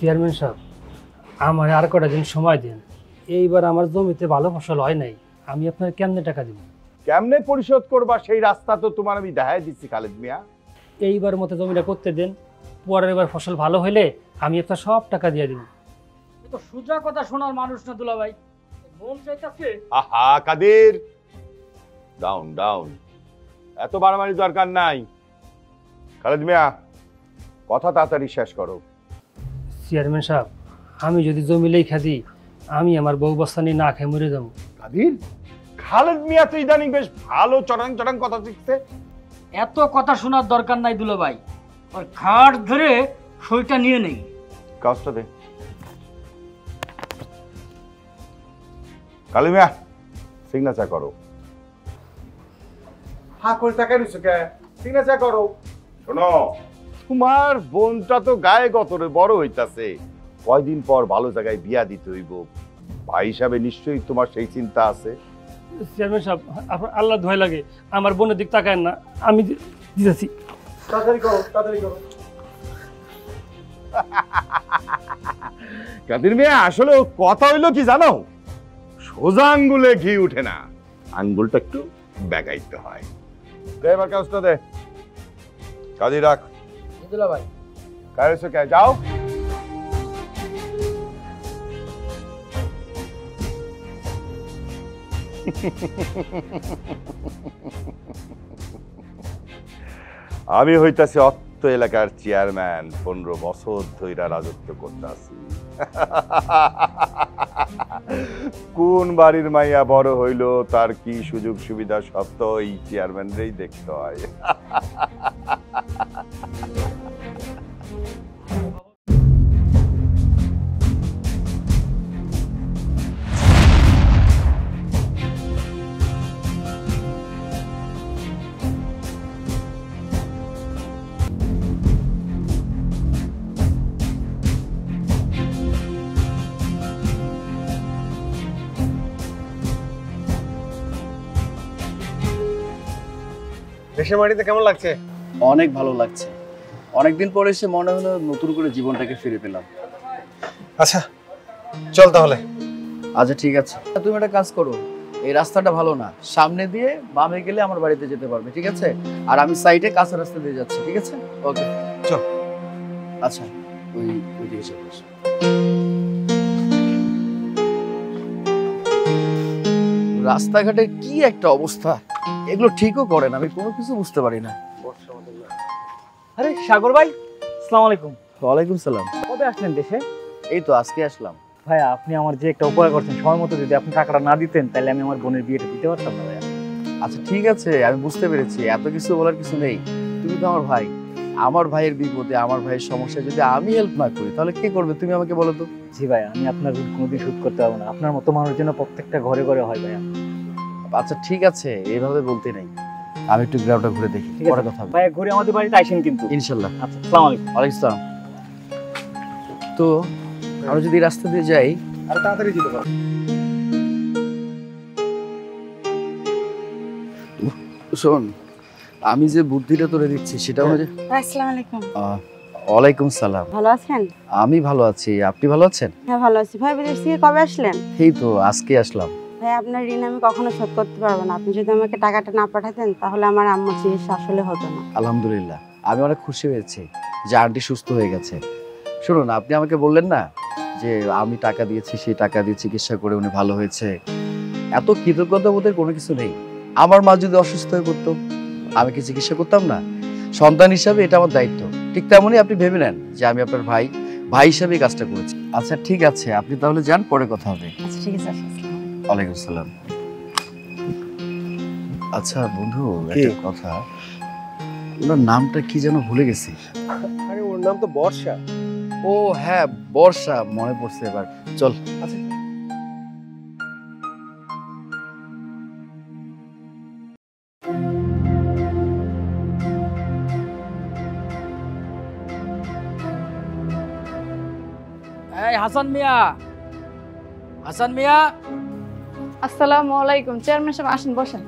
Chairman সাহেব, আমার আর কটা দিন সময় দিন। এইবার আমার জমিতে ভালো ফসল হয় নাই, আমি আপনার কেমনে টাকা দিব? কেমনে পরিশোধ করবা সেই রাস্তা তো তোমার আমি দেখাই দিচ্ছি খালেদ মিয়া। এইবার মতো জমিটা করতে দেন, পরের বার ফসল ভালো হইলে আমি আপনার সব টাকা দিয়ে দিব। তো সোজা কথা শোনার মানুষ না দুলা ভাই, মন চাইতাছে। আহা কাদের, ডাউন ডাউন, এত বাড়াবাড়ি দরকার নাই। খালেদ মিয়া, কথা তাড়াতাড়ি শেষ করো। চেয়ারম্যান সাহেব, আমি যদি জমি লেখা দিই, আমি আমার বউ বস্তা নিয়ে না খেয়ে মরে যাবো। কাদের, খালেদ মিয়া তো ইদানিং বেশ ভালো চটাং চটাং কথা শিখছে। এত কথা শোনার দরকার নাই দুলা ভাই, ওই ঘাট ধরে সইটা নিয়ে নেই। কাজটা দে কালী মিয়া, সিগনেচার করো। হ্যাঁ করে টাকা নিচ্ছ কে? সিগনেচার করো। শোনো, তোমার বোনটা তো গায়ে গতরে বড় হইতাছে, কয়দিন পর ভালো জায়গায় বিয়া দিতে হইব। ভাই হিসাবে নিশ্চয়ই তোমার সেই চিন্তা আছে। চেয়ারম্যান সাহেব, আপনার আল্লাহ ধোয়া লাগে, আমার বোনের দিক তাকায় না, আমি দিতেছি। তাড়াতাড়ি করো, তাড়াতাড়ি করো। কাদের মিয়া, আসলে কথা হইলো কি জানো, সোজা আঙ্গুলে ঘি উঠে না, আঙ্গুলটা একটু বেগাইতে হয়। দে এবার কাজটা দে, কাজী রাখ। দুলা ভাই কাজে কে যাও। আমি হইতাছি অত্ত এলাকার চেয়ারম্যান, 15 বছর ধরে রাজত্ব করতেছি। কোন বাড়ির মাইয়া বড় হইলো, তার কি সুযোগ সুবিধা, সব তো এই চেয়ারম্যানরেই দেখতে হয়। দেশের মাটিতে কেমন লাগছে? অনেক ভালো লাগছে, অনেকদিন পরে এসে মনে হলো নতুন করে জীবনটাকে ফিরে পেলাম। আচ্ছা চল তাহলে। আচ্ছা ঠিক আছে, তুমি একটা কাজ করো, এই রাস্তাটা ভালো না, সামনে দিয়ে বামে গেলে আমার বাড়িতে যেতে পারবে, ঠিক আছে? আর আমি সাইডে কাঁচা রাস্তা দিয়ে যাচ্ছি, ঠিক আছে? ওকে চল। আচ্ছা ওই দিকে চলে আসো। রাস্তাঘাটের কি একটা অবস্থা, এগুলো ঠিকও করে না, আমি কোনো কিছু বুঝতে পারি না। আরে সাগর ভাই, আসসালামু আলাইকুম। ওয়ালাইকুম সালাম। কবে আসলেন দেশে? এই তো আজকে আসলাম। ভাইয়া আপনি আমার যে একটা উপকার করছেন, সময় মতো যদি আপনি টাকাটা না দিতেন তাহলে আমি আমার বোনের বিয়েটা দিতে পারতাম না ভাইয়া। আচ্ছা ঠিক আছে, আমি বুঝতে পেরেছি, এত কিছু বলার কিছু নেই। তুমি তো আমার ভাই, আমার ভাইয়ের বিপদে, আমার ভাইয়ের সমস্যায় যদি আমি হেল্প না করি তাহলে কে করবে, তুমি আমাকে বলো তো। জি ভাই, আমি আপনার ঋণ কোনোদিন শোধ করতে পারবো না, আপনার মতো মানুষ যেন প্রত্যেকটা ঘরে ঘরে হয় ভাইয়া। আচ্ছা ঠিক আছে, এইভাবে বলতে নেই, আমি একটু গ্রাউন্ডটা ঘুরে দেখি, পরে কথা হবে। ভাইয়া ঘুরে আমাদের বাড়িতে আইসেন কিন্তু। ইনশাল্লাহ। আচ্ছা আসসালামু আলাইকুম। ওয়ালাইকুম আসসালাম। তো আমরা যদি এই রাস্তা দিয়ে যাই, আর তাড়াতাড়ি যেতে পারো। শোন, আমি যে বুদ্ধিটা তোরে দিচ্ছি সেটা হচ্ছে। আসসালামু আলাইকুম। ওয়ালাইকুম সালাম। ভালো আছেন? আমি ভালো আছি, আপনি ভালো আছেন? হ্যাঁ ভালো আছি। ভাই বিদেশ থেকে কবে আসলেন? এই তো আজকে আসলাম। ভাই আপনার ঋণ আমি কখনো শোধ করতে পারবো না, আপনি যদি আমাকে টাকাটা না পাঠাতেন তাহলে আমার আম্মুর চিকিৎসা আসলে হতো না। আলহামদুলিল্লাহ, আমি অনেক খুশি হয়েছি যে আন্টি সুস্থ হয়ে গেছে। শুনুন, আপনি আমাকে বললেন না যে আমি টাকা দিয়েছি, সেই টাকা দিয়ে চিকিৎসা করে উনি ভালো হয়েছে, এত কৃতজ্ঞতা বোধের কোনো কিছু নেই। আমার মা যদি অসুস্থ হয়ে পড়তো, আমি কি চিকিৎসা করতাম না? সন্তান হিসাবে এটা আমার দায়িত্ব। ঠিক তেমনই আপনি ভেবে নেন যে আমি আপনার ভাই, ভাই হিসাবে কাজটা করেছি। আচ্ছা ঠিক আছে, আপনি তাহলে যান, পরে কথা হবে। আচ্ছা ঠিক আছে। ওয়ালাইকুম আসসালাম। আচ্ছা বন্ধু, একটা কথা, ওনার নামটা কি যেন ভুলে গেছি। আরে ওর নাম তো বর্ষা। ও হ্যাঁ, বর্ষা, মনে পড়ছে এবার। চল। আচ্ছা এই হাসান মিয়া, হাসান মিয়া। আসসালামু আলাইকুম। চেয়ারম্যান সাহেব আসেন, বসেন।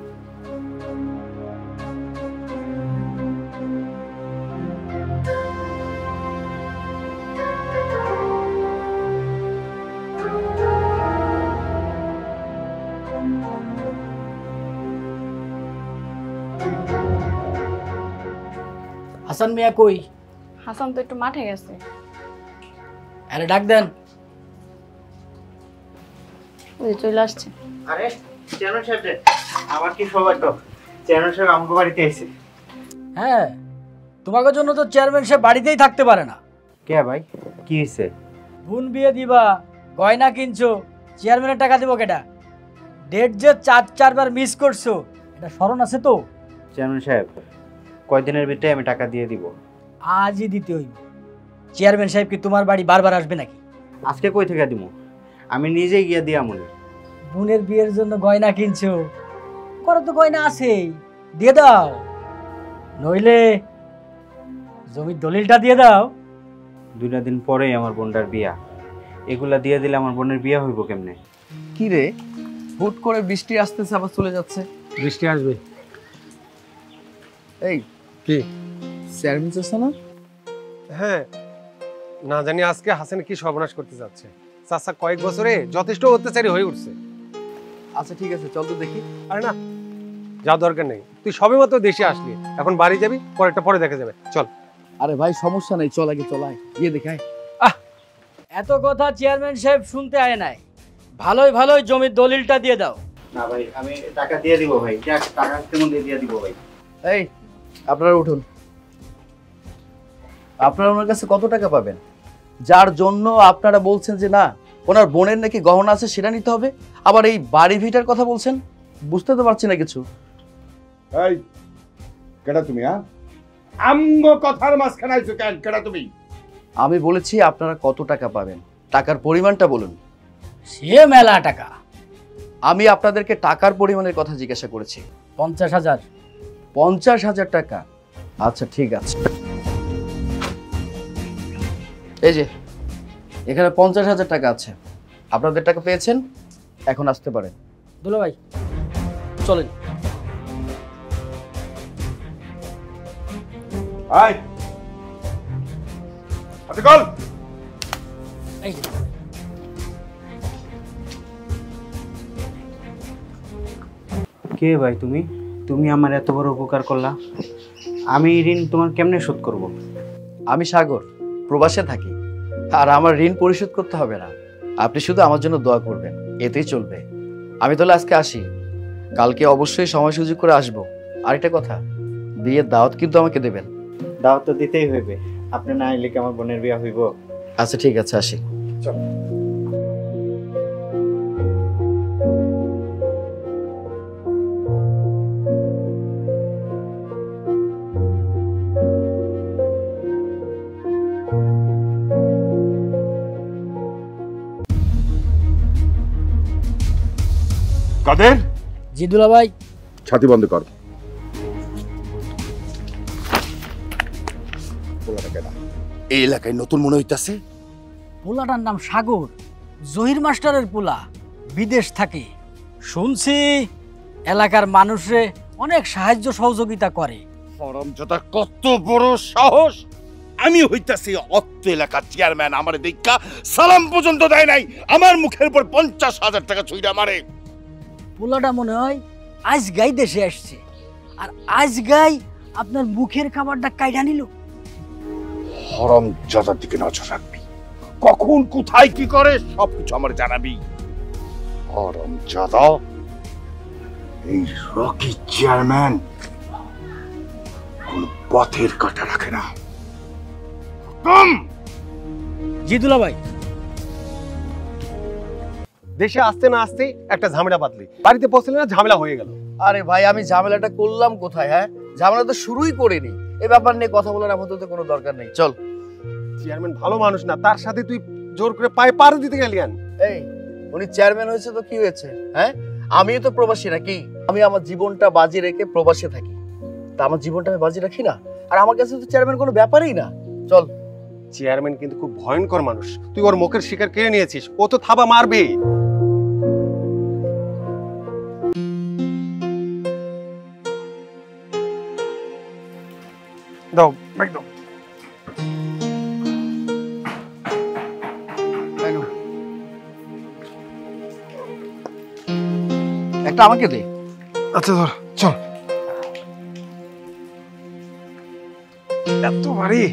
হাসান মিয়া কই? হাসান তো একটু মাঠে গেছে। আরে ডাক দেন। ওই যে চলে আসছে। আরে চেয়ারম্যান সাহেব রে, আমার কি সৌভাগ্য, চেয়ারম্যান সাহেব আমাকে বাড়িতে এসেছে। হ্যাঁ, তোমাকে জন্য তো চেয়ারম্যান সাহেব বাড়িতেই থাকতে পারে না। কে ভাই, কি হয়েছে? বোন বিয়ে দিবা, গয়না কিনছো, চেয়ারম্যানের টাকা দিব কেটা? ডেট যে 4-4বার মিস করছো, এটা স্মরণ আছে তো? চেয়ারম্যান সাহেব, কয়দিনের ভিতরে আমি টাকা দিয়ে দিব। আজই দিতে হইব। চেয়ারম্যান সাহেব কি তোমার বাড়ি বারবার আসবে নাকি? আজকে কই থেকে দিব? আমি নিজেই গিয়ে দিয়া মনে। বোনের বিয়ের জন্য গয়না কিনছো, করো তো গয়না আছেই, দিয়ে দাও। নইলে জমির দলিলটা দিয়ে দাও। 2 দিন পরেই আমার বোনটার বিয়া, এগুলা দিয়ে দিলে আমার বোনের বিয়া হইব কেমনে? কি রে, হুট করে বৃষ্টি আসতেছে আবার চলে যাচ্ছে। বৃষ্টি আসবে। এই কি? চেয়ারম্যান চাচা না? হ্যাঁ, না জানি আজকে হাসান কি সর্বনাশ করতে যাচ্ছে। চাচা কয়েক বছরে যথেষ্ট অত্যাচারী হয়ে উঠছে। আচ্ছা ঠিক আছে, চল তো দেখি। আরে না, যা দরকার নেই, তুই সবেমাত্র দেশে আসলি, এখন বাড়ি যাবি, পরেরটা পরে দেখা যাবে। চল। আরে ভাই সমস্যা নেই, চল আগে চলাই গিয়ে দেখাই। এত কথা চেয়ারম্যান সাহেব শুনতে আয় নাই, ভালোই ভালোই জমির দলিলটা দিয়ে দাও। না ভাই, আমি টাকা দিয়ে দিব ভাই, টাকা কেমন দিয়ে দিব ভাই। এই আপনারা উঠুন। আপনারা ওনার কাছে কত টাকা পাবেন? যার জন্য আপনারা বলছেন যে না, ওনার বোনের নাকি গহনা আছে সেটা নিতে হবে, আবার এই বাড়ি ভিটার কথা বলছেন? বুঝতে তো পারছি না কিছু। এই কেডা তুমি? আমগো কথার মাঝখানে আইছো কেন? কেডা তুমি? আমি বলেছি আপনারা কত টাকা পাবেন, টাকার পরিমাণটা বলুন। সে মেলা টাকা। আমি আপনাদেরকে টাকার পরিমাণের কথা জিজ্ঞাসা করেছি। 50,000। 50,000 টাকা? আচ্ছা ঠিক আছে, এই যে এখানে 50,000 টাকা আছে। আপনাদের টাকা পেয়েছেন, এখন আসতে পারেন। দুলো ভাই চলেন। আয় আচ্ছা কল। এই যে, কে ভাই তুমি? তুমি আমার এত বড় উপকার করলা, আমি এই ঋণ তোমার কেমনে শোধ করব? আমি সাগর, প্রবাসে থাকি, আর আমার ঋণ পরিশোধ করতে হবে না। আপনি শুধু আমার জন্য দোয়া করবেন, এতেই চলবে। আমি তাহলে আজকে আসি, কালকে অবশ্যই সময় সুযোগ করে আসবো। আরেকটা কথা, বিয়ের দাওয়াত কিন্তু আমাকে দেবেন। দাওয়াত তো দিতেই হইবে, আপনি না এলে কি আমার বোনের বিয়া হইব? আচ্ছা ঠিক আছে, আসি। কাদের? জি দুলা ভাই। ছাতি বন্ধ কর। এই এলাকায় নতুন মনে হইতাছে। পোলাটার নাম সাগর, জহির মাস্টারের পোলা, বিদেশ থাকে। শুনছি এলাকার মানুষে অনেক সাহায্য সহযোগিতা করে। হরমজাদার কত বড় সাহস! আমি হইতাছি অত্ত এলাকার চেয়ারম্যান, আমার দেখা সালাম পর্যন্ত দেয় নাই, আমার মুখের উপর 50,000 টাকা ছুঁড়া মারে। পোলাটা মনে হয় আজ গাই দেশে আসছে, আর আজ গাই আপনার মুখের খাবারটা কাইটা নিল। হরমজাদার দিকে নজর রাখবি, কখন কোথায় কি করে সবকিছু আমার জানাবি। হরমজাদা, এই রকি চেয়ারম্যান কোন পথের কাটা রাখে না। জি দুলা ভাই। দেশে আসতে না আসতে একটা ঝামেলা বাঁধলি, বাড়িতে পৌঁছলে না ঝামেলা হয়ে গেল। আরে ভাই, আমি ঝামেলাটা করলাম কোথায়? হ্যাঁ, ঝামেলা তো শুরুই করিনি। এই ব্যাপার নিয়ে কথা বলার আপাতত কোনো দরকার নেই, চল। চেয়ারম্যান ভালো মানুষ না, তার সাথে তুই জোর করে পায়ে পার দিতে গেলি। এই, উনি চেয়ারম্যান হয়েছে তো কি হয়েছে? হ্যাঁ, আমিও তো প্রবাসী নাকি? আমি আমার জীবনটা বাজি রেখে প্রবাসে থাকি, তা আমার জীবনটা আমি বাজি রাখি না? আর আমার কাছে তো চেয়ারম্যান কোনো ব্যাপারই না। চল। চেয়ারম্যান কিন্তু খুব ভয়ঙ্কর মানুষ, তুই ওর মুখের শিকার কেড়ে নিয়েছিস, ও তো থাবা মারবে। দাও ব্যাগ দাও। একটা আমাকে দে। আচ্ছা ধর, চল। এত ভারী।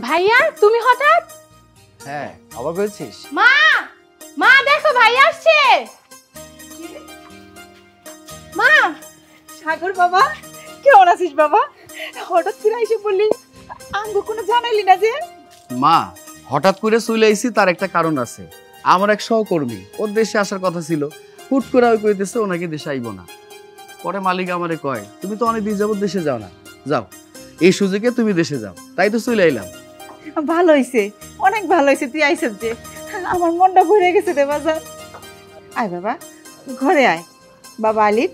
ভাইয়া তুমি হঠাৎ? হ্যাঁ, অবাক হয়েছিস? মা, মা দেখো ভাইয়া আসছে। মা, সাগর বাবা, কেমন আছিস বাবা? হঠাৎ করে এসে বললি, আঙ্গু কোনো জানাইলি না যে? মা, হঠাৎ করে চলে আইছি তার একটা কারণ আছে। আমার এক সহকর্মী ওর দেশে আসার কথা ছিল, হুট করে ওই কইতেছে ও নাকি দেশে আইব না। পরে মালিক আমারে কয়, তুমি তো অনেক দিন যাবত দেশে যাও না, যাও এই সুযোগে তুমি দেশে যাও। তাই তো চলে আইলাম। ভালো হইছে, অনেক ভালো হইছে তুই আইসব যে। আমার মনটা ভরে গেছে রে বাজার। আয় বাবা, ঘরে আয়। বাবা আলিফ,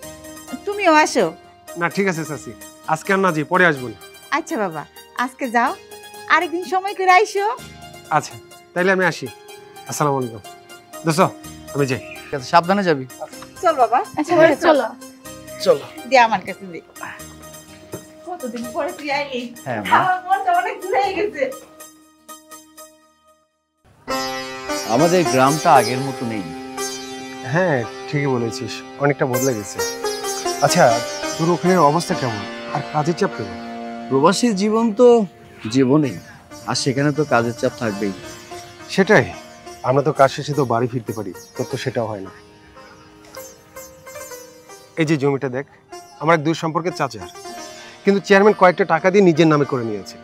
তুমিও আসো। না ঠিক আছে চাচি, আজকে আর না যাই, পরে আসবো। আচ্ছা বাবা, আজকে যাও, আরেকদিন সময় করে আইসো। আচ্ছা তাইলে আমি আসি। আসসালামু আলাইকুম। দোস্ত আমি যাই। ঠিক আছে, সাবধানে যাবি। চল বাবা। আচ্ছা ভাইয়া চলো। চলো। দে আমার কাছে দে। কতদিন পরে তুই আইলি। হ্যাঁ মা, আমার মনটা অনেক ঘুরে গেছে। আমাদের গ্রামটা আগের মতো নেই। হ্যাঁ ঠিকই বলেছিস, অনেকটা বদলে গেছে। আচ্ছা তোর ওখানে অবস্থা কেমন, আর কাজের চাপ কেমন? প্রবাসী জীবন তো জীবনেই, আর সেখানে তো কাজের চাপ থাকবেই। সেটাই, আমরা তো কাজ শেষে তো বাড়ি ফিরতে পারি, তোর তো সেটাও হয় না। এই যে জমিটা দেখ, আমার এক দূর সম্পর্কের চাচার, কিন্তু চেয়ারম্যান কয়েকটা টাকা দিয়ে নিজের নামে করে নিয়েছে,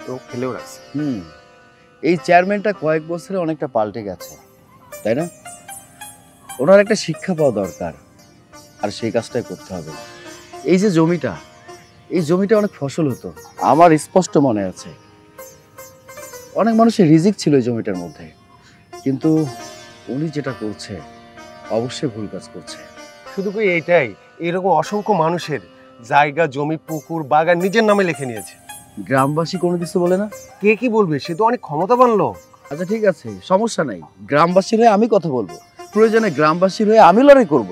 তো ফেলেও রাখছে। এই চেয়ারম্যানটা কয়েক বছরে অনেকটা পাল্টে গেছে, তাই না? ওনার একটা শিক্ষা পাওয়া দরকার, আর সেই কাজটাই করতে হবে। এই যে জমিটা, এই জমিটা অনেক ফসল হতো, আমার স্পষ্ট মনে আছে। অনেক মানুষের রিজিক ছিল এই জমিটার মধ্যে, কিন্তু উনি যেটা করছে অবশ্যই ভুল কাজ করছে। শুধু কি এইটাই, এরকম অসংখ্য মানুষের জায়গা, জমি, পুকুর, বাগান নিজের নামে লিখে নিয়েছে। গ্রামবাসী কোনো কিছু বলে না? কে কি বলবে, সে তো অনেক ক্ষমতাবান লোক। আচ্ছা ঠিক আছে, সমস্যা নাই, গ্রামবাসীর হয়ে আমি কথা বলবো, প্রয়োজনে গ্রামবাসীর হয়ে আমি লড়াই করব।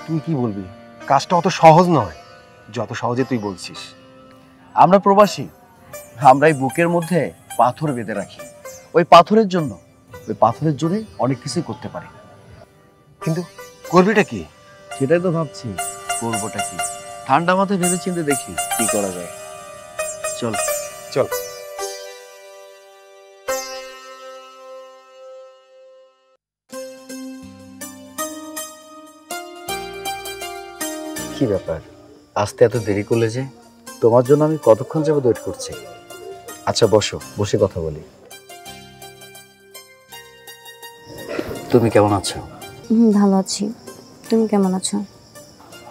তুই কি বলবি? কাজটা অত সহজ নয় যত সহজে তুই বলছিস। আমরা প্রবাসী, আমরা এই বুকের মধ্যে পাথর বেঁধে রাখি। ওই পাথরের জন্য, ওই পাথরের জোরে অনেক কিছুই করতে পারি। কিন্তু করবিটা কি? সেটাই তো ভাবছি, করবোটা কি। ঠান্ডা মাথায় ভেবে চিন্তে দেখি কি করা যায়। চল চল। কি ব্যাপার, আসতে এত দেরি করলে যে? তোমার জন্য আমি কতক্ষণ যাবত ওয়েট করছি। আচ্ছা বসো, বসে কথা বলি। তুমি কেমন আছো? ভালো আছি, তুমি কেমন আছো?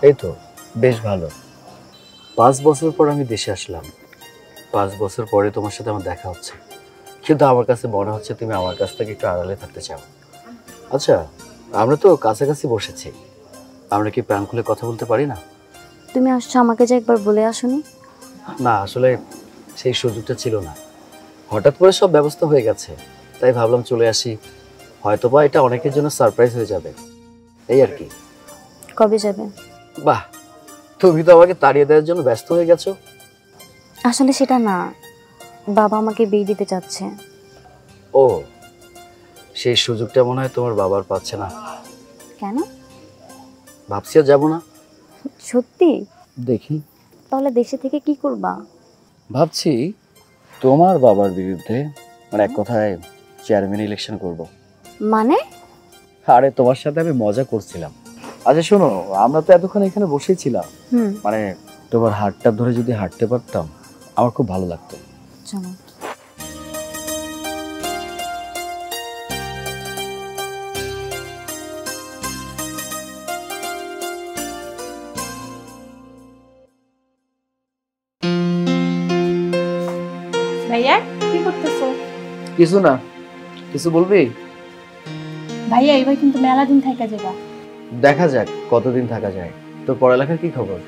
এই তো বেশ ভালো। 5 বছর পর আমি দেশে আসলাম। 5 বছর পরে তোমার সাথে আমার দেখা হচ্ছে, কিন্তু আমার কাছে মনে হচ্ছে তুমি আমার কাছ থেকে একটু আড়ালে থাকতে চাও। আচ্ছা, আমরা তো কাছাকাছি বসেছি, আমরা কি প্রাণ খুলে কথা বলতে পারি না? তুমি আসছো, আমাকে যে একবার বলে আসোনি? না, আসলে সেই সুযোগটা ছিল না, হঠাৎ করে সব ব্যবস্থা হয়ে গেছে, তাই ভাবলাম চলে আসি। হয়তোবা এটা অনেকের জন্য সারপ্রাইজ হয়ে যাবে, এই আর কি। কবে যাবে? বাহ, তুমি তো আমাকে তাড়িয়ে দেওয়ার জন্য ব্যস্ত হয়ে গেছো। আসলে সেটা না, বাবা আমাকে বিয়ে দিতে চাচ্ছে। ও, সেই সুযোগটা মনে হয় তোমার বাবার পাচ্ছে না। কেন? ভাবছি আর যাবো না। সত্যি? দেখি। তাহলে দেশে থেকে কি করবা? ভাবছি তোমার বাবার বিরুদ্ধে, মানে এক কথায় চেয়ারম্যান ইলেকশন করব। মানে? আরে তোমার সাথে আমি মজা করছিলাম। আচ্ছা শোনো, আমরা তো এতক্ষণ এখানে বসেই ছিলাম, মানে তোমার হাতটা ধরে যদি হাঁটতে পারতাম আমার খুব ভালো লাগতো। চলো। ভাইয়া কি করতেছো? কিছু না। কিছু বলবি? ভাইয়া এবার কিন্তু মেলা দিন থাকা যাবা। দেখা যাক কতদিন থাকা যায়। তোর পড়ালেখার কি খবর?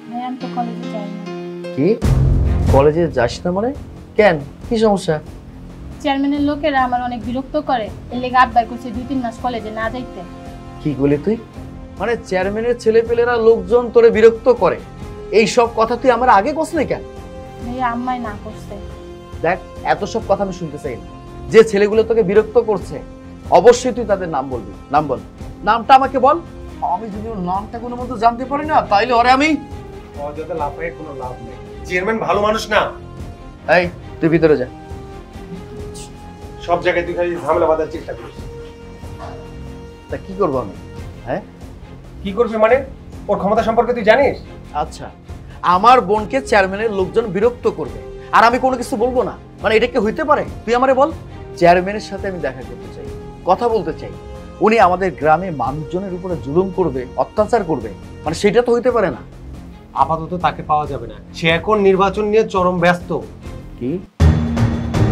ভাইয়া আমি তো কলেজে যাই না। কি, কলেজে যাস না মানে? কেন, কি সমস্যা? চেয়ারম্যানের লোকেরা আমার অনেক বিরক্ত করে, এর লেগে আব্বার করছে 2-3 মাস কলেজে না যাইতে। কি বলি তুই? মানে চেয়ারম্যানের ছেলেপেলেরা লোকজন তোরে বিরক্ত করে, এই সব কথা তুই আমার আগে কসলি কেন? ভাইয়া আম্মাই না করছে। দেখ, এত সব কথা আমি শুনতে চাই না। যে ছেলেগুলো তোকে বিরক্ত করছে অবশ্যই তুই তাদের নাম বলবি। নাম বল, নামটা আমাকে বল। আমি যদি ওর নামটা কোনো মতো জানতে পারি না তাইলে ওরে আমি অযথা লাফায় কোনো লাভ নেই। চেয়ারম্যান ভালো মানুষ না। এই তুই ভিতরে যা। সব জায়গায় তুই খালি ঝামেলা বাঁধার চেষ্টা করিস। তা কি করবো আমি? হ্যাঁ কি করবি মানে? ওর ক্ষমতা সম্পর্কে তুই জানিস? আচ্ছা, আমার বোনকে চেয়ারম্যানের লোকজন বিরক্ত করবে আর আমি কোনো কিছু বলবো না, মানে এটা কি হইতে পারে? তুই আমারে বল। চেয়ারম্যানের সাথে আমি দেখা করতে চাই, কথা বলতে চাই। উনি আমাদের গ্রামে মানুষজনের উপরে জুলুম করবে, অত্যাচার করবে, মানে সেটা তো হইতে পারে না। আপাতত তাকে পাওয়া যাবে না, সে এখন নির্বাচন নিয়ে চরম ব্যস্ত। কি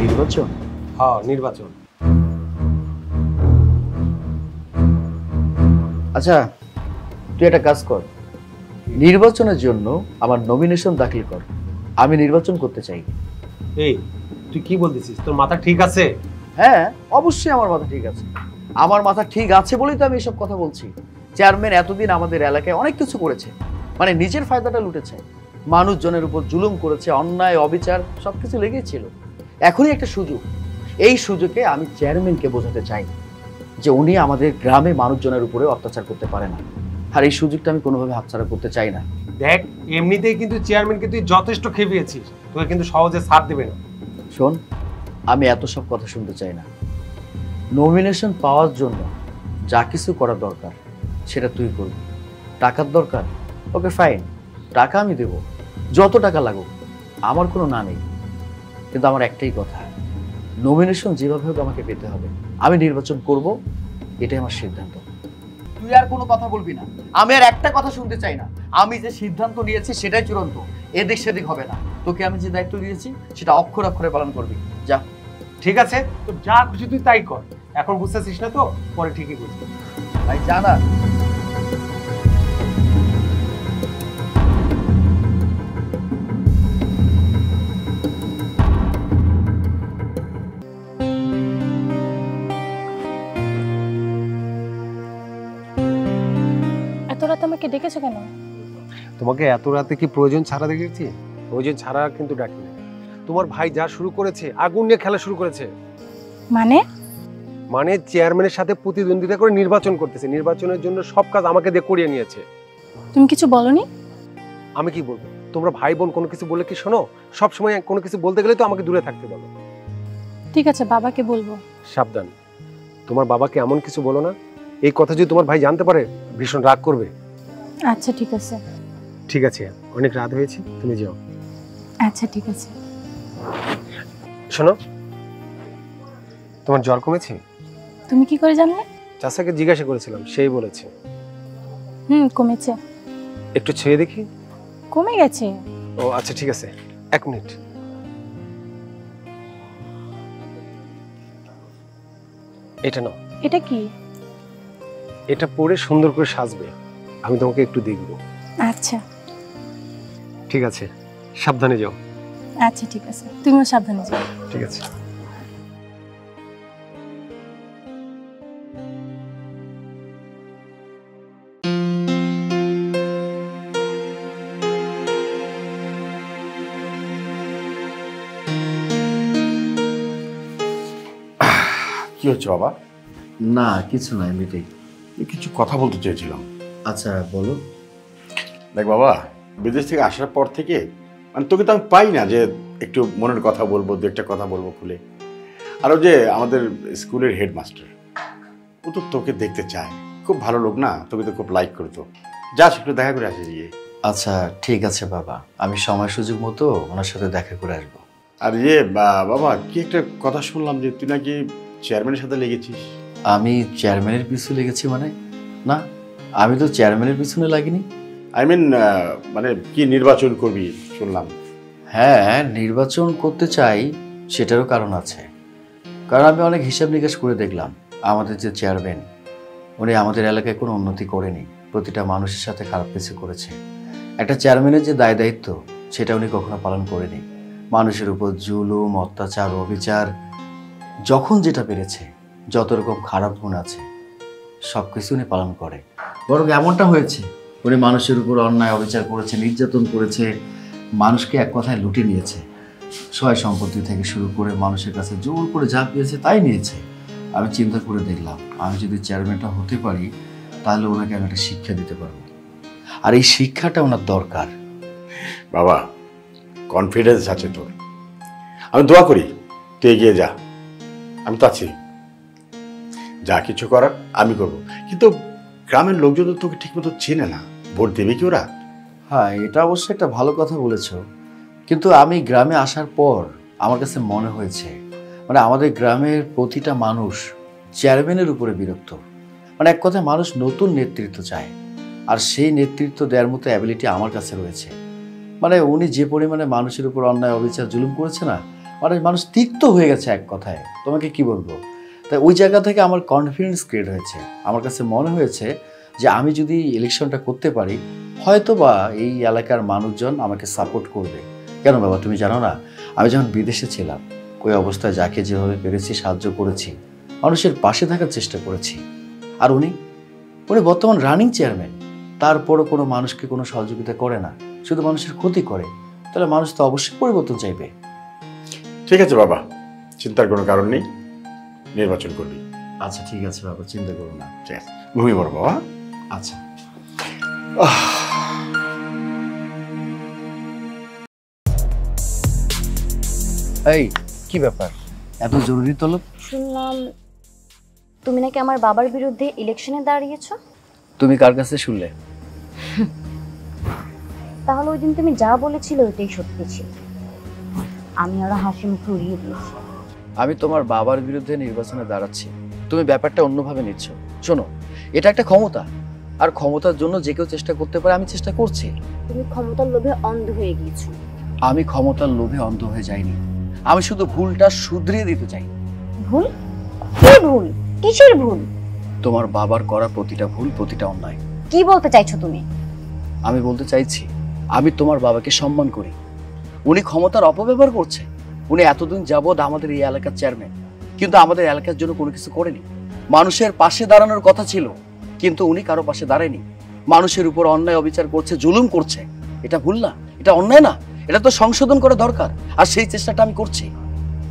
নির্বাচন? হ্যাঁ, নির্বাচন। আচ্ছা, তুই একটা কাজ কর, নির্বাচনের জন্য আমার নমিনেশন দাখিল কর। আমি নির্বাচন করতে চাই। এই তুই কি বলতেছিস? তোর মাথা ঠিক আছে? হ্যাঁ, অবশ্যই আমার মাথা ঠিক আছে। আমার মাথা ঠিক আছে বলেই তো আমি এসব কথা বলছি। চেয়ারম্যান এতদিন আমাদের এলাকায় অনেক কিছু করেছে, মানে নিজের ফায়দাটা লুটেছে, মানুষজনের উপর জুলুম করেছে, অন্যায় অবিচার সবকিছু লেগেই ছিল। এখনই একটা সুযোগ, এই সুযোগে আমি চেয়ারম্যানকে বোঝাতে চাই যে উনি আমাদের গ্রামে মানুষজনের উপরে অত্যাচার করতে পারে না, আর এই সুযোগটা আমি কোনোভাবে হাতছাড়া করতে চাই না। দেখ, এমনিতেই কিন্তু চেয়ারম্যানকে তুই যথেষ্ট খেপিয়েছিস, তোকে কিন্তু সহজে ছাড় দেবে না। শোন, আমি এত সব কথা শুনতে চাই না। নমিনেশন পাওয়ার জন্য যা কিছু করা দরকার সেটা তুই করবি। টাকার দরকার, ওকে ফাইন, টাকা আমি দেব, যত টাকা লাগুক, আমার কোনো না নেই। কিন্তু আমার একটাই কথা, নমিনেশন যেভাবে হোক আমাকে পেতে হবে। আমি নির্বাচন করব, এটাই আমার সিদ্ধান্ত। তুই আর কোনো কথা বলবি না, আমি আর একটা কথা শুনতে চাই না। আমি যে সিদ্ধান্ত নিয়েছি সেটাই চূড়ান্ত, এদিক সেদিক হবে না। তোকে আমি যে দায়িত্ব দিয়েছি সেটা অক্ষর অক্ষরে পালন করবি। যা। ঠিক আছে, তো যা খুশি তুই তাই কর। এখন বুঝতেছিস না তো, পরে ঠিকই বুঝবি। ভাই যা না। এত রাতে আমাকে ডেকেছো কেন? তোমাকে এত রাতে কি প্রয়োজন ছাড়া দেখেছি? প্রয়োজন ছাড়া কিন্তু ডাকি না। তোমার ভাই যা শুরু করেছে, আগুন নিয়ে খেলা শুরু করেছে। মানে চেয়ারম্যানের সাথে প্রতিদ্বন্দ্বিতা করে নির্বাচন করতেছে, নির্বাচনের জন্য সব কাজ আমাকে দিয়ে করিয়ে নিয়েছে। তুমি কিছু বলনি? আমি কি বলবো? তোমরা ভাই বোন কোনো কিছু বললে কি শোনো? সব সময় কোনো কিছু বলতে গেলে তো আমাকে দূরে থাকতে বলো। ঠিক আছে, বাবাকে বলবো। সাবধান, তোমার বাবাকে এমন কিছু বলো না, এই কথা যদি তোমার ভাই জানতে পারে ভীষণ রাগ করবে। আচ্ছা ঠিক আছে। ঠিক আছে, অনেক রাত হয়েছে, তুমি যাও। আচ্ছা ঠিক আছে। শোনো, তোমার জ্বর কমেছে? তুমি কি করে জানলে? চাচাকে জিজ্ঞাসা করেছিলাম, সেই বলেছে। কমেছে। একটু ছুঁয়ে দেখি। কমে গেছে। ও আচ্ছা ঠিক আছে, 1 মিনিট। এটা নাও। এটা কি? এটা পরে সুন্দর করে সাজবে, আমি তোমাকে একটু দেখবো। আচ্ছা ঠিক আছে, সাবধানে যাও। আচ্ছা ঠিক আছে, তুমিও সাবধানে যাও। ঠিক আছে। কি হচ্ছে বাবা? না কিছু না, এমনিতেই কিছু কথা বলতে চেয়েছিলাম। আচ্ছা বলো। দেখ বাবা, বিদেশ থেকে আসার পর থেকে মানে তোকে তো আমি পাই না যে একটু মনের কথা বলবো, দু একটা কথা বলবো খুলে। আরও যে আমাদের স্কুলের হেডমাস্টার, ও তো তোকে দেখতে চায়, খুব ভালো লোক না, তোকে তো খুব লাইক করতো। যাস একটু দেখা করে আসে গিয়ে। আচ্ছা ঠিক আছে বাবা, আমি সময় সুযোগ মতো ওনার সাথে দেখা করে আসবো। আর বাবা, কি একটা কথা শুনলাম যে তুই নাকি চেয়ারম্যানের সাথে লেগেছিস। আমি চেয়ারম্যানের পিছু লেগেছি মানে? না, আমি তো চেয়ারম্যানের পিছনে লাগিনি। আই মিন মানে কি নির্বাচন করবি শুনলাম। হ্যাঁ, নির্বাচন করতে চাই, সেটারও কারণ আছে। কারণ আমি অনেক হিসাব নিকাশ করে দেখলাম, আমাদের যে চেয়ারম্যান, উনি আমাদের এলাকায় কোনো উন্নতি করেনি, প্রতিটা মানুষের সাথে খারাপ কিছু করেছে। একটা চেয়ারম্যানের যে দায় দায়িত্ব, সেটা উনি কখনো পালন করেনি। মানুষের উপর জুলুম, অত্যাচার, অবিচার, যখন যেটা পেরেছে, যত রকম খারাপ গুণ আছে সব কিছু উনি পালন করে। বরং এমনটা হয়েছে, উনি মানুষের উপর অন্যায় অবিচার করেছে, নির্যাতন করেছে, মানুষকে এক কথায় লুটে নিয়েছে। সয় সম্পত্তি থেকে শুরু করে মানুষের কাছে জোর করে যা পেয়েছে তাই নিয়েছে। আমি চিন্তা করে দেখলাম, আমি যদি চেয়ারম্যানটা হতে পারি তাহলে ওনাকে আমি একটা শিক্ষা দিতে পারবো, আর এই শিক্ষাটা ওনার দরকার। বাবা, কনফিডেন্স আছে তোর, আমি দোয়া করি তুই এগিয়ে যা, আমি তো আছি, যা কিছু করার আমি করব। কিন্তু গ্রামের লোকজন তো তোকে ঠিকমতো চেনে না, ভোট দেবে কি ওরা? হ্যাঁ, এটা অবশ্যই একটা ভালো কথা বলেছো, কিন্তু আমি গ্রামে আসার পর আমার কাছে মনে হয়েছে মানে আমাদের গ্রামের প্রতিটা মানুষ চেয়ারম্যানের উপরে বিরক্ত। মানে এক কথায় মানুষ নতুন নেতৃত্ব চায়, আর সেই নেতৃত্ব দেওয়ার মতো অ্যাবিলিটি আমার কাছে রয়েছে। মানে উনি যে পরিমাণে মানুষের উপর অন্যায় অবিচার জুলুম করেছে না, মানে মানুষ তিক্ত হয়ে গেছে এক কথায়, তোমাকে কি বলবো। তাই ওই জায়গা থেকে আমার কনফিডেন্স ক্রিয়েট হয়েছে। আমার কাছে মনে হয়েছে যে আমি যদি ইলেকশনটা করতে পারি, হয়তো বা এই এলাকার মানুষজন আমাকে সাপোর্ট করবে। কেন বাবা, তুমি জানো না, আমি যখন বিদেশে ছিলাম ওই অবস্থায় যাকে যেভাবে পেরেছি সাহায্য করেছি, মানুষের পাশে থাকার চেষ্টা করেছি। আর উনি বর্তমান রানিং চেয়ারম্যান, তারপরও কোনো মানুষকে কোনো সহযোগিতা করে না, শুধু মানুষের ক্ষতি করে। তাহলে মানুষ তো অবশ্যই পরিবর্তন চাইবে। ঠিক আছে বাবা, চিন্তার কোনো কারণ নেই, নির্বাচন করবি। আচ্ছা ঠিক আছে বাবা, চিন্তা করো না। ঠিক আছে, ঘুমিয়ে পড়ো বাবা। আচ্ছা। এই কি ব্যাপার, এত জরুরি তলব? শুনলাম তুমি নাকি আমার বাবার বিরুদ্ধে ইলেকশনে দাঁড়িয়েছো। তুমি কার কাছে শুনলে? তাহলে ওই দিন তুমি যা বলেছিলে ওইটাই সত্যি ছিল। আমি আরো হাসি মুখে উড়িয়ে দিয়েছি। আমি তোমার বাবার বিরুদ্ধে নির্বাচনে দাঁড়াচ্ছি, তুমি ব্যাপারটা অন্যভাবে নিচ্ছ। শোনো, এটা একটা ক্ষমতা, আর ক্ষমতার জন্য যে কেউ চেষ্টা করতে পারে, আমি চেষ্টা করছি। তুমি ক্ষমতার লোভে অন্ধ হয়ে গিয়েছো। আমি ক্ষমতার লোভে অন্ধ হয়ে যাইনি, আমি শুধু ভুলটা শুধরিয়ে দিতে চাই। ভুল? কি ভুল? কিসের ভুল? তোমার বাবার করা প্রতিটা ভুল, প্রতিটা অন্যায়। কি বলতে চাইছো তুমি? আমি বলতে চাইছি, আমি তোমার বাবাকে সম্মান করি। উনি ক্ষমতার অপব্যবহার করছে। উনি এতদিন যাবৎ আমাদের এই এলাকার চেয়ারম্যান, কিন্তু আমাদের এলাকার জন্য কোনো কিছু করেনি। মানুষের পাশে দাঁড়ানোর কথা ছিল, কিন্তু উনি কারো পাশে দাঁড়ায়নি। মানুষের উপর অন্যায় অবিচার করছে, জুলুম করছে। এটা ভুল না? এটা অন্যায় না? এটা তো সংশোধন করা দরকার, আর সেই চেষ্টাটা আমি করছি।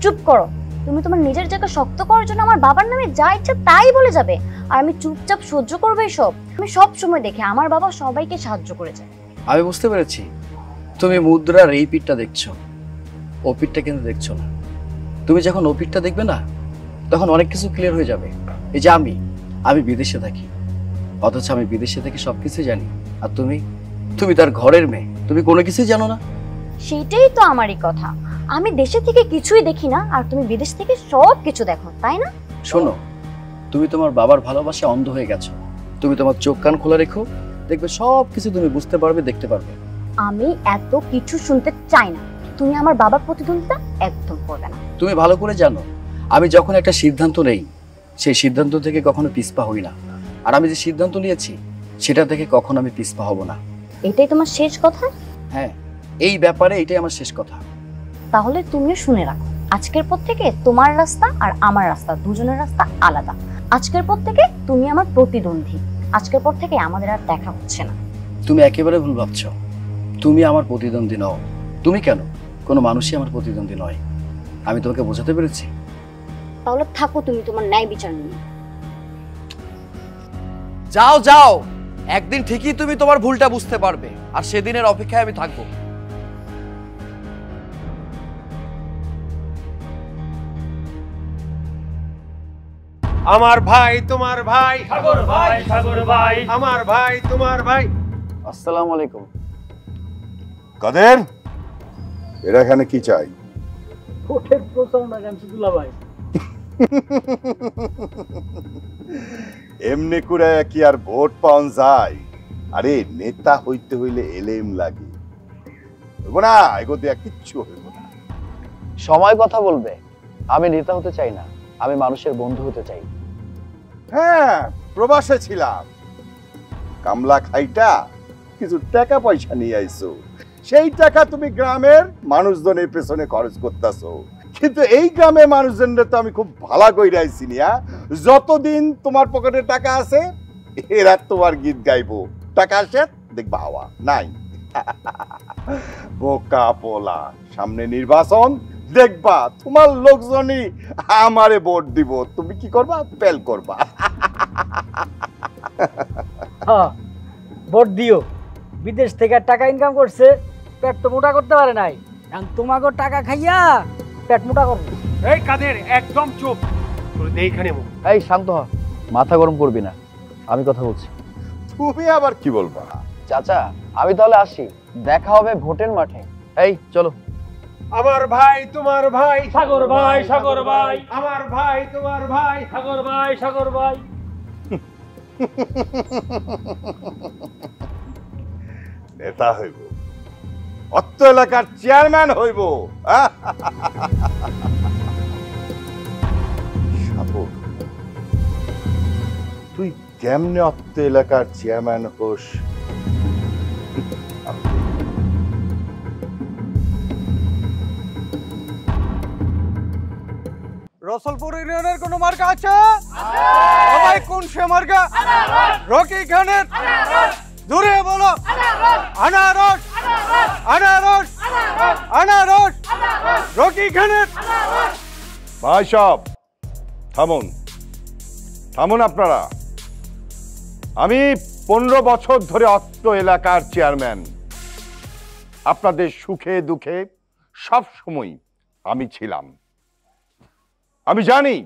চুপ করো। তুমি তোমার নিজের জায়গা শক্ত করার জন্য আমার বাবার নামে যা ইচ্ছা তাই বলে যাবে, আর আমি চুপচাপ সহ্য করবো এসব? আমি সব সময় দেখি আমার বাবা সবাইকে সাহায্য করে যায়। আমি বুঝতে পেরেছি, তুমি মুদ্রার এই পিঠটা দেখছো, ও পিঠটা কিন্তু দেখছো না। তুমি যখন ও পিঠটা দেখবে না, তখন অনেক কিছু ক্লিয়ার হয়ে যাবে। এই যে আমি বিদেশে থাকি, অথচ আমি বিদেশে থেকে সবকিছু জানি, আর তুমি তার ঘরের মেয়ে, তুমি কোনো কিছুই জানো না। সেটাই তো আমারই কথা। আমি দেশে থেকে কিছুই দেখি না, আর তুমি বিদেশ থেকে সব কিছু দেখো, তাই না? শোনো, তুমি তোমার বাবার ভালোবাসায় অন্ধ হয়ে গেছো। তুমি তোমার চোখ কান খোলা রেখো, দেখবে সব কিছু তুমি বুঝতে পারবে, দেখতে পারবে। আমি এত কিছু শুনতে চাই না। তুমি আমার বাবার প্রতিদ্বন্দ্বিতা একদম করবে না। তুমি ভালো করে জানো, আমি যখন একটা সিদ্ধান্ত নেই, সেই সিদ্ধান্ত থেকে কখনো পিছপা হই না। আর আমি যে সিদ্ধান্ত নিয়েছি, সেটা থেকে কখনো আমি পিছপা হব না। এটাই তোমার শেষ কথা? হ্যাঁ, এই ব্যাপারে এটাই আমার শেষ কথা। তাহলে তুমিও শুনে রাখো, আজকের পর থেকে তোমার রাস্তা আর আমার রাস্তা, দুজনের রাস্তা আলাদা। আজকের পর থেকে তুমি আমার প্রতিদ্বন্দ্বী। আজকের পর থেকে আমাদের আর দেখা হচ্ছে না। তুমি একেবারে ভুল ভাবছো। তুমি আমার প্রতিদ্বন্দ্বী নও। তুমি কেন, কোনো মানুষই আমার প্রতিদ্বন্দ্বী নয়। আমি তোমাকে বোঝাতে পেরেছি? তাহলে থাকো তুমি তোমার ন্যায় বিচার নিয়ে। যাও যাও, একদিন ঠিকই তুমি তোমার ভুলটা বুঝতে পারবে, আর সেদিনের অপেক্ষায় আমি থাকবো। আমার ভাই তোমার ভাই, সাগর ভাই, সাগর ভাই, আমার ভাই তোমার ভাই। আসসালামু আলাইকুম। কাদের, এরা এখানে কি চাই? ভোটের প্রচারণা জামসুদুল্লাহ ভাই। এমনি করে কি আর ভোট পাওয়া যায়? আরে নেতা হইতে হইলে এলেম লাগে, হইব না? এগোতে কিচ্ছু হইব না। সময় কথা বলবে। আমি নেতা হতে চাই না, আমি মানুষের বন্ধু হতে চাই। হ্যাঁ, প্রবাসে ছিলাম, কামলা খাইটা কিছু টাকা পয়সা নিয়ে আইছো, সেই টাকা তুমি গ্রামের মানুষজনের পেছনে খরচ করতেছো। কিন্তু এই গ্রামের মানুষজনরা তো আমি খুব ভালো কইরা আইছি নিয়া, যতদিন তোমার পকেটে টাকা আছে এরা তোমার গীত গাইবো, টাকা আসে দেখবা হাওয়া নাই। বোকা পোলা, সামনে নির্বাচন, দেখবা তোমার লোকজনই আমারে ভোট দিব, তুমি কি করবা? পেল করবা। হ্যাঁ, ভোট দিও। বিদেশ থেকে টাকা ইনকাম করছে, পেট তো মোটা করতে পারে নাই, এখন তোমাকে টাকা খাইয়া পেট মোটা করবে। এই কাদের একদম চুপ তোর এইখানে মুখ। এই শান্ত হ, মাথা গরম করবি না, আমি কথা বলছি। তুমি আবার কি বলবা? চাচা আমি তাহলে আসি, দেখা হবে ভোটের মাঠে। এই চলো। আমার ভাই তোমার ভাই, সাগর ভাই, সাগর ভাই, আমার ভাই তোমার ভাই, সাগর ভাই, সাগর ভাই। নেতা হইব, অত্র এলাকার চেয়ারম্যান হইব। সাগর, তুই কেমনে অত্র এলাকার চেয়ারম্যান হোস? রসলপুর ইউনিয়নের কোন মার্কা আছে? সবাই কোন সে মার্কা? রকি খানের দূরে বলো আনারস, আনারস, আনারস, রকি খানের। ভাই সব থামুন, থামুন আপনারা। আমি 15 বছর ধরে অত্র এলাকার চেয়ারম্যান। আপনাদের সুখে দুঃখে সব সময় আমি ছিলাম। আমি জানি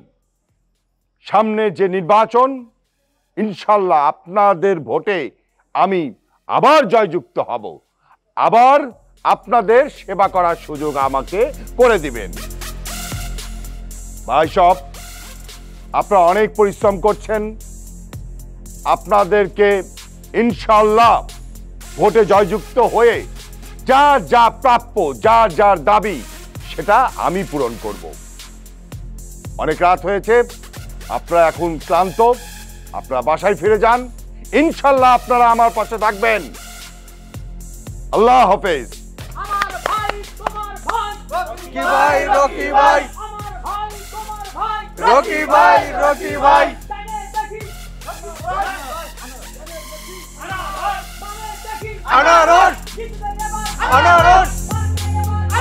সামনে যে নির্বাচন, ইনশাল্লাহ আপনাদের ভোটে আমি আবার জয়যুক্ত হব, আবার আপনাদের সেবা করার সুযোগ আমাকে করে দিবেন। ভাই সব, আপনারা অনেক পরিশ্রম করছেন, আপনাদেরকে ইনশাল্লাহ ভোটে জয়যুক্ত হয়ে যার যা প্রাপ্য, যার যার দাবি, সেটা আমি পূরণ করব। অনেক রাত হয়েছে, আপনারা এখন ক্লান্ত, আপনারা বাসায় ফিরে যান। ইনশাল্লাহ আপনারা আমার পাশে থাকবেন। আল্লাহ হাফেজ। রকি ভাই, রকি ভাই, রকি ভাই, রকি ভাই, আনারস, আনারস,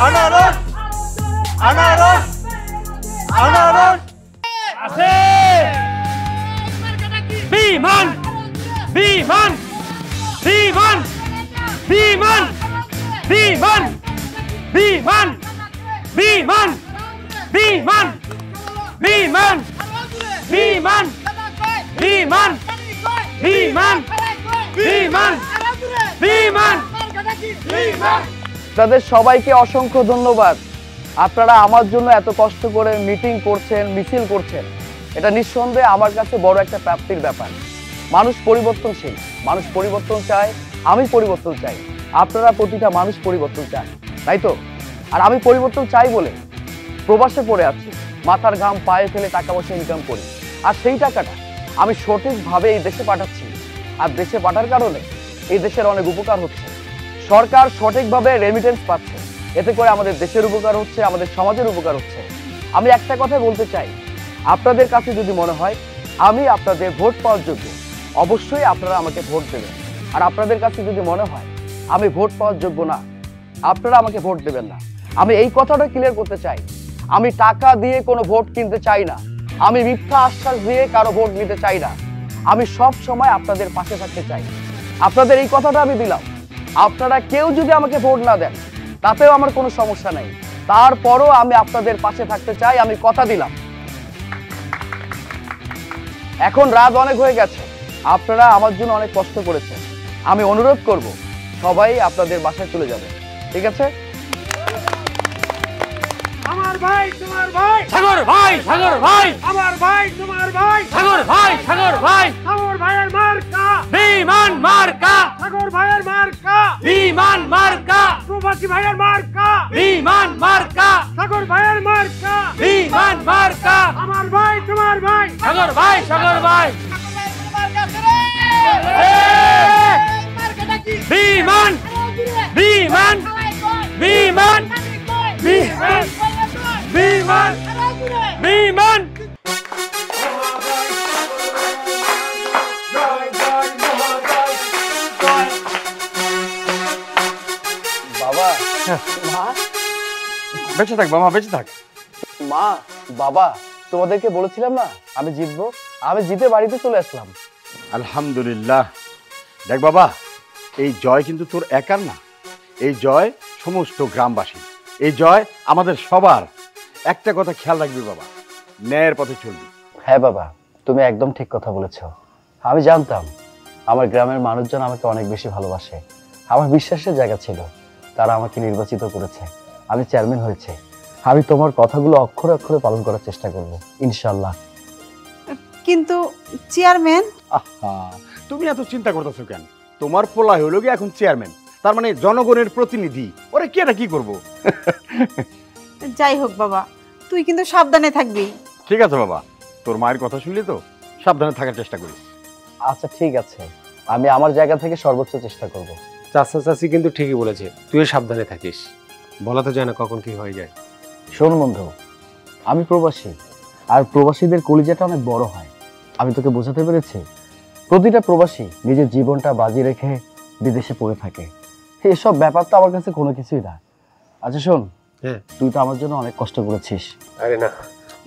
আনারস, আনারস, আনারস আছে বিমান, বিমান, বিমান, বিমান, বিমান, বিমান, বিমান, বিমান, বিমান, বিমান, বিমান, বিমান, বিমান, বিমান, বিমান। তাদের সবাইকে অসংখ্য ধন্যবাদ। আপনারা আমার জন্য এত কষ্ট করে মিটিং করছেন, মিছিল করছেন, এটা নিঃসন্দেহে আমার কাছে বড় একটা প্রাপ্তির ব্যাপার। মানুষ পরিবর্তনশীল, মানুষ পরিবর্তন চায়, আমি পরিবর্তন চাই, আপনারা প্রতিটা মানুষ পরিবর্তন চায়, তাই তো? আর আমি পরিবর্তন চাই বলে প্রবাসে পড়ে আছি, মাথার ঘাম পায়ে ফেলে টাকা পয়সা ইনকাম করি, আর সেই টাকাটা আমি সঠিকভাবে এই দেশে পাঠাচ্ছি। আর দেশে পাঠার কারণে এই দেশের অনেক উপকার হচ্ছে। সরকার সঠিকভাবে রেমিটেন্স পাচ্ছে, এতে করে আমাদের দেশের উপকার হচ্ছে, আমাদের সমাজের উপকার হচ্ছে। আমি একটা কথাই বলতে চাই, আপনাদের কাছে যদি মনে হয় আমি আপনাদের ভোট পাওয়ার যোগ্য, অবশ্যই আপনারা আমাকে ভোট দেবেন। আর আপনাদের কাছে যদি মনে হয় আমি ভোট পাওয়ার যোগ্য না, আপনারা আমাকে ভোট দেবেন না। আমি এই কথাটা ক্লিয়ার করতে চাই, আমি টাকা দিয়ে কোনো ভোট কিনতে চাই না, আমি মিথ্যা আশ্বাস দিয়ে কারো ভোট নিতে চাই না। আমি সব সময় আপনাদের পাশে থাকতে চাই। আপনাদের এই কথাটা আমি দিলাম। আপনারা কেউ যদি আমাকে ভোট না দেন তাতেও আমার কোনো সমস্যা নেই, তারপরও আমি আপনাদের পাশে থাকতে চাই, আমি কথা দিলাম। এখন রাত অনেক হয়ে গেছে, আপনারা আমার জন্য অনেক কষ্ট করেছেন, আমি অনুরোধ করব সবাই আপনাদের বাসায় চলে যাবে, ঠিক আছে? আমার ভাই তোমার ভাই, সাগর ভাই, সাগর ভাই, আমার ভাই তোমার ভাই, সাগর ভাই, সাগর ভাই, সাগর ভাইয়ের মার্কা, বিমান মার্কা, সাগর ভাইয়ের মার্কা, বিমান মার্কা, প্রবাসী ভাইয়ের মার্কা, বিমান মার্কা, সাগর ভাইয়ের মার্কা, বিমান মার্কা, আমার ভাই তোমার ভাই, সাগর ভাই, সাগর ভাই, বিমান, বিমান, বিমান, বিমান, বিমান, বিমান। বাবা, মা, বেঁচে থাক বাবা, বেঁচে থাক। মা, বাবা, তোমাদেরকে বলেছিলাম না আমি জিতবো, আমি জিতে বাড়িতে চলে আসলাম। আলহামদুলিল্লাহ, দেখ বাবা, এই জয় কিন্তু তোর একার না, এই জয় সমস্ত গ্রামবাসী, এই জয় আমাদের সবার। একটা কথা খেয়াল রাখবি বাবা, ন্যায়ের পথে চলবি। হ্যাঁ বাবা, তুমি একদম ঠিক কথা বলেছো। আমি জানতাম আমার গ্রামের মানুষজন আমাকে অনেক বেশি ভালোবাসে। আমার বিশ্বাসের জায়গা ছিল, তারা আমাকে নির্বাচিত করেছে, আমি চেয়ারম্যান হয়েছে। আমি তোমার কথাগুলো অক্ষরে অক্ষরে পালন করার চেষ্টা করব ইনশাল্লাহ। কিন্তু চেয়ারম্যান, আহা, তুমি এত চিন্তা করতেছো কেন? তোমার পোলা হইল গিয়ে এখন চেয়ারম্যান, তার মানে জনগণের প্রতিনিধি। ওরে কি এটা কি করবো? যাই হোক বাবা, তুই কিন্তু সাবধানে থাকবি। ঠিক আছে বাবা, তোর মায়ের কথা শুনলি তো, সাবধানে থাকার চেষ্টা করিস। আচ্ছা ঠিক আছে, আমি আমার জায়গা থেকে সর্বোচ্চ চেষ্টা করব। চাচা চাচি কিন্তু ঠিকই বলেছে, তুইও সাবধানে থাকিস, বলা তো যায় না কখন কি হয়ে যায়। শোন বন্ধু, আমি প্রবাসী, আর প্রবাসীদের কলিজাটা অনেক বড় হয়। আমি তোকে বোঝাতে পেরেছি? প্রতিটা প্রবাসী নিজের জীবনটা বাজি রেখে বিদেশে পড়ে থাকে। এসব ব্যাপার তো আমার কাছে কোনো কিছুই না। আচ্ছা শোন, হ্যাঁ, তুই তো আমার জন্য অনেক কষ্ট করেছিস। আরে না,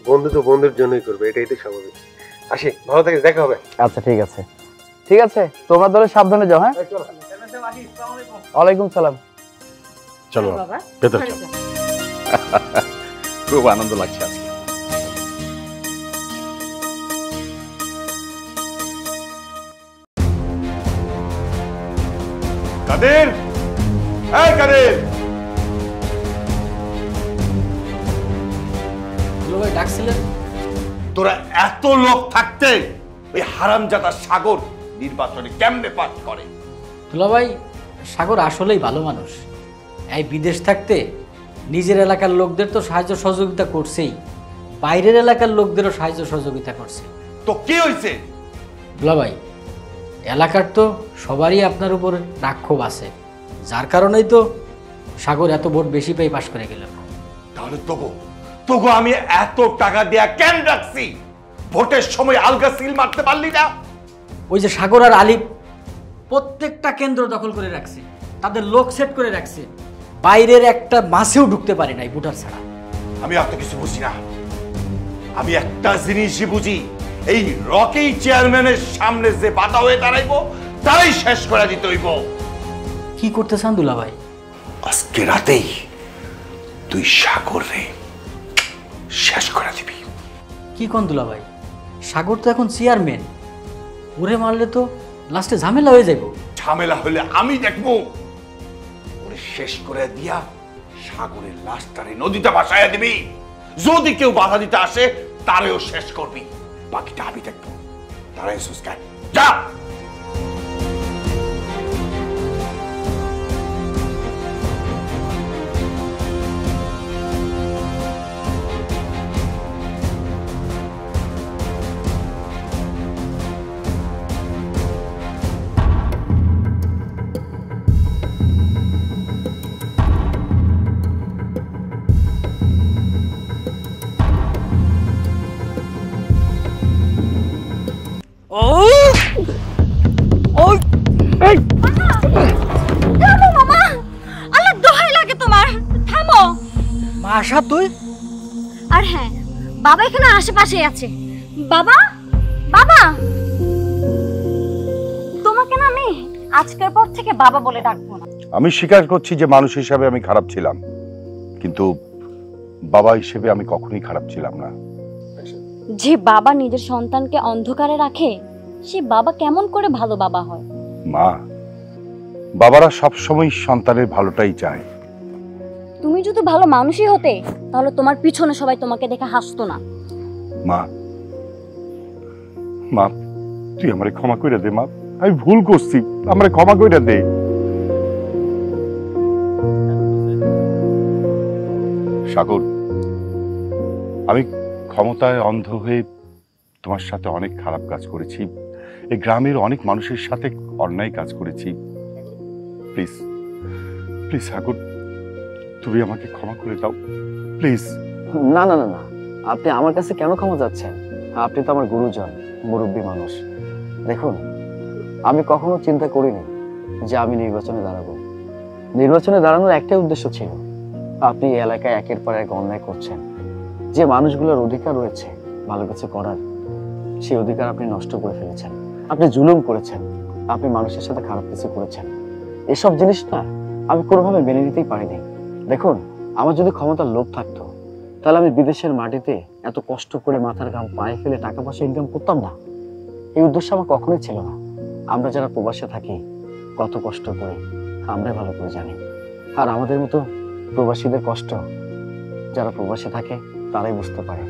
বন্ধু তো বন্ধুর জন্যই করবে, এটাই তো স্বাভাবিক। আসি, ভালো থাকিস, দেখা হবে। আচ্ছা ঠিক আছে, ঠিক আছে, তোমরা ধরে সাবধানে যাও। হ্যাঁ, ওয়ালাইকুম সালাম। চলো ভেতর চলো। খুব আনন্দ লাগছে আজকে। কাদের, এই কাদের, ডাকছিলেন? তোরা এত লোক থাকতে ওই হারামজাদা সাগর নির্বাচনে কেমনে পাস করে? দুলাভাই, সাগর আসলেই ভালো মানুষ। এই বিদেশ থাকতে নিজের এলাকার লোকদের তো সাহায্য সহযোগিতা করছেই, বাইরের এলাকার লোকদেরও সাহায্য সহযোগিতা করছে। তো কি হয়েছে? দুলাভাই, এলাকার তো সবারই আপনার উপর রাক্ষোভ আছে, যার কারণেই তো সাগর এত ভোট বেশি পেয়ে পাশ করে গেল। তাহলে তোগো আমি এত টাকা দেয়া কেন রাখছি? ভোটের সময় আলগা সিল মারতে পারলি না? ওই যে সাগর আর আলিফ প্রত্যেকটা কেন্দ্র দখল করে রাখছে, তাদের লোক সেট করে রাখছে, বাইরের একটা মাসেও ঢুকতে পারে নাই ভোটার ছাড়া। আমি এত কিছু বুঝি না, আমি একটা জিনিসই বুঝি, এই রকেই চেয়ারম্যানের সামনে যে বাধা হয়ে দাঁড়াইবো তারাই শেষ করে দিতে হইব। কি করতে চান দুলাভাই? আজকে রাতেই তুই সাগর রে শেষ করে দিবি। কি কোন দুলাভাই, সাগর তো এখন চেয়ারম্যান, ওরে মারলে তো লাস্টে ঝামেলা হয়ে যাইব। ঝামেলা হলে আমি দেখবো, ওরে শেষ করে দিয়া সাগরের লাশটারে নদীতে ভাসাইয়া দিবি। যদি কেউ বাধা দিতে আসে তারেও শেষ করবি, বাকিটা আমি দেখবো। তারাই সুস্কার যা। আশা তুই? আর হ্যাঁ, বাবা এখানে আশেপাশেই আছে। বাবা, বাবা, তোমাকে না আমি আজকের পর থেকে বাবা বলে ডাকবো না। আমি স্বীকার করছি যে মানুষ হিসাবে আমি খারাপ ছিলাম, কিন্তু বাবা হিসেবে আমি কখনোই খারাপ ছিলাম না। যে বাবা নিজের সন্তানকে অন্ধকারে রাখে, সে বাবা কেমন করে ভালো বাবা হয়? মা, বাবারা সবসময় সন্তানের ভালোটাই চায়। তুমি যদি ভালো মানুষই হতে, তাহলে তোমার পিছনে সবাই তোমাকে দেখে হাসতো না। মা, মা, তুই আমারে ক্ষমা করে দে মা, আমি ভুল করছি, আমারে ক্ষমা করে দে। সাগর, আমি ক্ষমতায় অন্ধ হয়ে তোমার সাথে অনেক খারাপ কাজ করেছি, এই গ্রামের অনেক মানুষের সাথে অন্যায় কাজ করেছি। প্লিজ প্লিজ সাগর, তুমি আমাকে ক্ষমা করে দাও প্লিজ। না না না না, আপনি আমার কাছে কেন ক্ষমা চাচ্ছেন? আপনি তো আমার গুরুজন, মুরব্বী মানুষ। দেখুন, আমি কখনো চিন্তা করিনি যে আমি নির্বাচনে দাঁড়াবো। নির্বাচনে দাঁড়ানোর একটাই উদ্দেশ্য ছিল, আপনি এই এলাকায় একের পর এক অন্যায় করছেন। যে মানুষগুলোর অধিকার রয়েছে ভালো কিছু করার, সেই অধিকার আপনি নষ্ট করে ফেলেছেন। আপনি জুলুম করেছেন, আপনি মানুষের সাথে খারাপ কিছু করেছেন। এসব জিনিস না আমি কোনোভাবে মেনে নিতেই পারিনি। দেখুন, আমার যদি ক্ষমতার লোভ থাকতো তাহলে আমি বিদেশের মাটিতে এত কষ্ট করে মাথার ঘাম পায়ে ফেলে টাকা পয়সা ইনকাম করতাম না। এই উদ্দেশ্য আমার কখনোই ছিল না। আমরা যারা প্রবাসে থাকি কত কষ্ট করি আমরাই ভালো করে জানি। আর আমাদের মতো প্রবাসীদের কষ্ট যারা প্রবাসে থাকে তারাই বুঝতে পারে।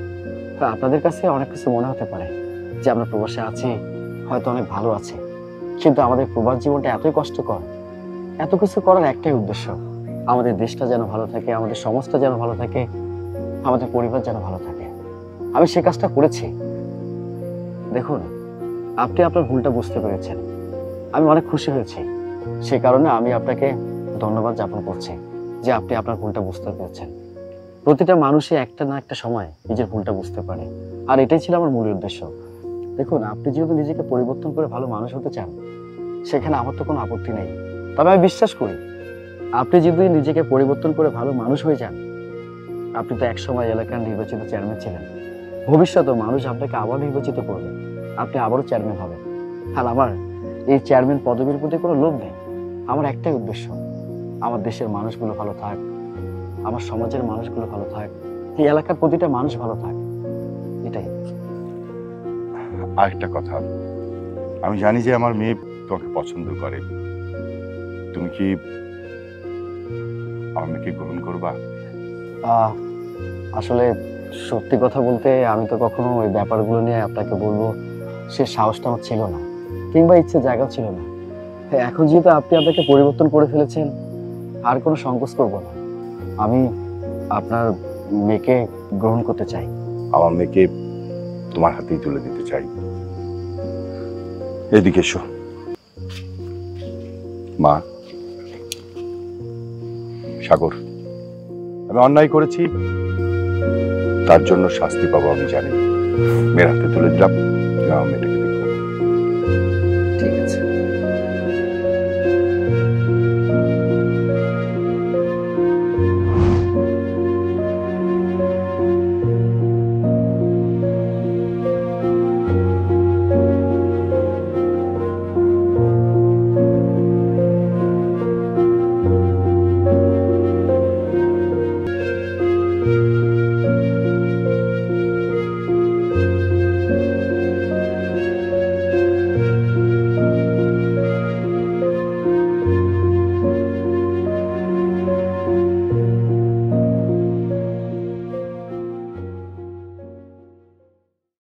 আপনাদের কাছে অনেক কিছু মনে হতে পারে যে আমরা প্রবাসে আছি, হয়তো অনেক ভালো আছে, কিন্তু আমাদের প্রবাস জীবনটা এতই কষ্টকর। এত কিছু করার একটাই উদ্দেশ্য, আমাদের দেশটা যেন ভালো থাকে, আমাদের সমাজটা যেন ভালো থাকে, আমাদের পরিবার যেন ভালো থাকে। আমি সে কাজটা করেছি। দেখুন, আপনি আপনার ভুলটা বুঝতে পেরেছেন, আমি অনেক খুশি হয়েছি। সে কারণে আমি আপনাকে ধন্যবাদ জ্ঞাপন করছি যে আপনি আপনার ভুলটা বুঝতে পেরেছেন। প্রতিটা মানুষই একটা না একটা সময় নিজের ভুলটা বুঝতে পারে, আর এটাই ছিল আমার মূল উদ্দেশ্য। দেখুন, আপনি যেহেতু নিজেকে পরিবর্তন করে ভালো মানুষ হতে চান, সেখানে আমার তো কোনো আপত্তি নেই। তবে আমি বিশ্বাস করি আপনি যদি নিজেকে পরিবর্তন করে ভালো মানুষ হয়ে যান, আপনি তো একসময় এলাকার নির্বাচিত চেয়ারম্যান ছিলেন, ভবিষ্যতেও মানুষ আপনাকে আবার নির্বাচিত করবে, আপনি আবারও চেয়ারম্যান হবেন। আর আমার এই চেয়ারম্যান পদবীর প্রতি কোনো লোভ নেই। আমার একটাই উদ্দেশ্য, আমার দেশের মানুষগুলো ভালো থাক, আমার সমাজের মানুষগুলো ভালো থাক, এই এলাকার প্রতিটা মানুষ ভালো থাক, এটাই। আরেকটা কথা, আমি জানি যে আমার মেয়ে তোমাকে পছন্দ করে। তুমি কি আমার মেয়েকে গ্রহণ করবা? আসলে সত্যি কথা বলতে আমি তো কখনো ওই ব্যাপারগুলো নিয়ে আপনাকে বলবো সে সাহসটা আমার ছিল না, কিংবা ইচ্ছে জায়গাও ছিল না। এখন যেহেতু আপনি আপনাকে পরিবর্তন করে ফেলেছেন, আর কোনো সংকোচ করবো না। আমি আপনার মেয়েকে গ্রহণ করতে চাই। আমার মেয়েকে তোমার হাতেই তুলে দিতে চাই। এদিকে এসো মা। সাগর, আমি অন্যায় করেছি, তার জন্য শাস্তি পাবো আমি জানি। মেয়ের হাতে তুলে দিলাম, তুমি আমার মেয়েটাকে